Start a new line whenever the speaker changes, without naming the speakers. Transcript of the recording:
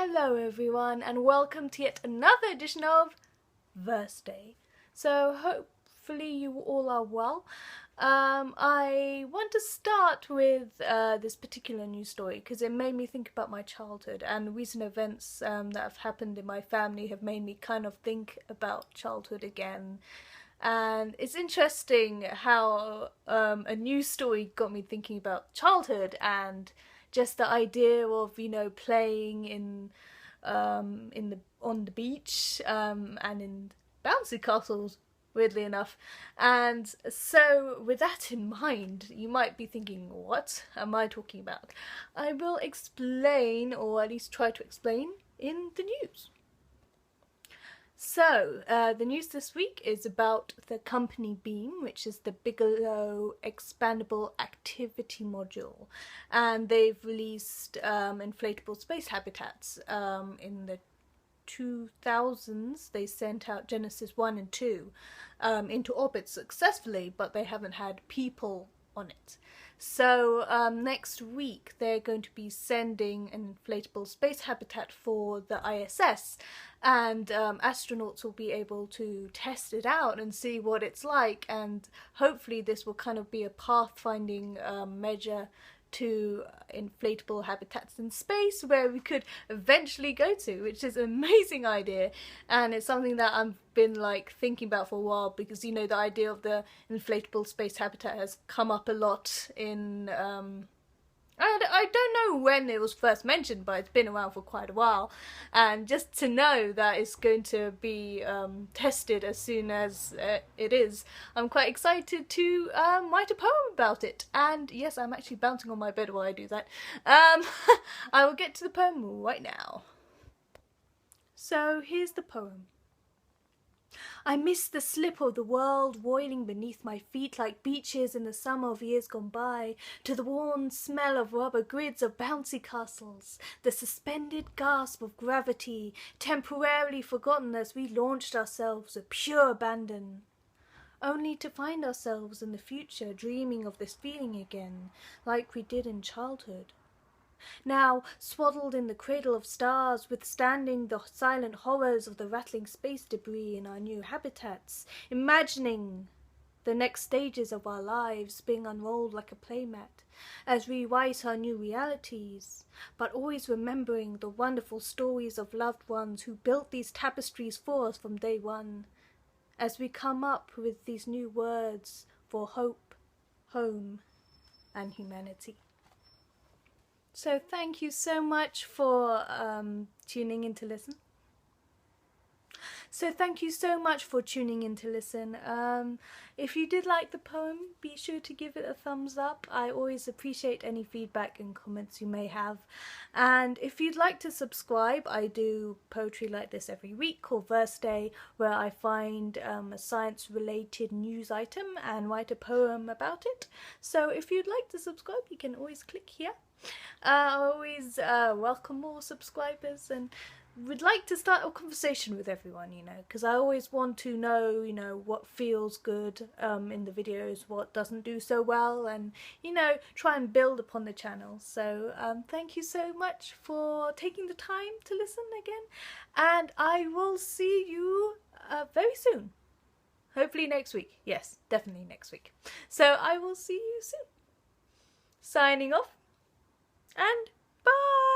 Hello everyone and welcome to yet another edition of Verse Day. So hopefully you all are well. I want to start with this particular news story because it made me think about my childhood, and recent events that have happened in my family have made me kind of think about childhood again. And it's interesting how a news story got me thinking about childhood and just the idea of, you know, playing on the beach and in bouncy castles, weirdly enough. And so with that in mind, you might be thinking, what am I talking about? I will explain, or at least try to explain, in the news. So, the news this week is about the company Beam, which is the Bigelow Expandable Activity Module, and they've released inflatable space habitats. In the 2000s, they sent out Genesis 1 and 2 into orbit successfully, but they haven't had people on it. So next week they're going to be sending an inflatable space habitat for the ISS, and astronauts will be able to test it out and see what it's like, and hopefully this will kind of be a pathfinding measure to inflatable habitats in space where we could eventually go to, which is an amazing idea, and it's something that I've been like thinking about for a while, because you know the idea of the inflatable space habitat has come up a lot in I don't know when it was first mentioned, but it's been around for quite a while, and just to know that it's going to be tested as soon as it is, I'm quite excited to write a poem about it. And yes, I'm actually bouncing on my bed while I do that. I will get to the poem right now. So here's the poem. I miss the slip of the world roiling beneath my feet like beaches in the summer of years gone by, to the worn smell of rubber grids of bouncy castles, the suspended gasp of gravity, temporarily forgotten as we launched ourselves with pure abandon, only to find ourselves in the future dreaming of this feeling again, like we did in childhood. Now, swaddled in the cradle of stars, withstanding the silent horrors of the rattling space debris in our new habitats, imagining the next stages of our lives being unrolled like a playmat as we write our new realities, but always remembering the wonderful stories of loved ones who built these tapestries for us from day one, as we come up with these new words for hope, home, and humanity. So thank you so much for tuning in to listen. If you did like the poem, be sure to give it a thumbs up. I always appreciate any feedback and comments you may have. And if you'd like to subscribe, I do poetry like this every week called Verse Day, where I find a science-related news item and write a poem about it. So if you'd like to subscribe, you can always click here. I always welcome more subscribers and would like to start a conversation with everyone, you know, because I always want to know, you know, what feels good in the videos, what doesn't do so well, and, you know, try and build upon the channel. So thank you so much for taking the time to listen again, and I will see you very soon. Hopefully next week. Yes, definitely next week. So I will see you soon. Signing off. And bye!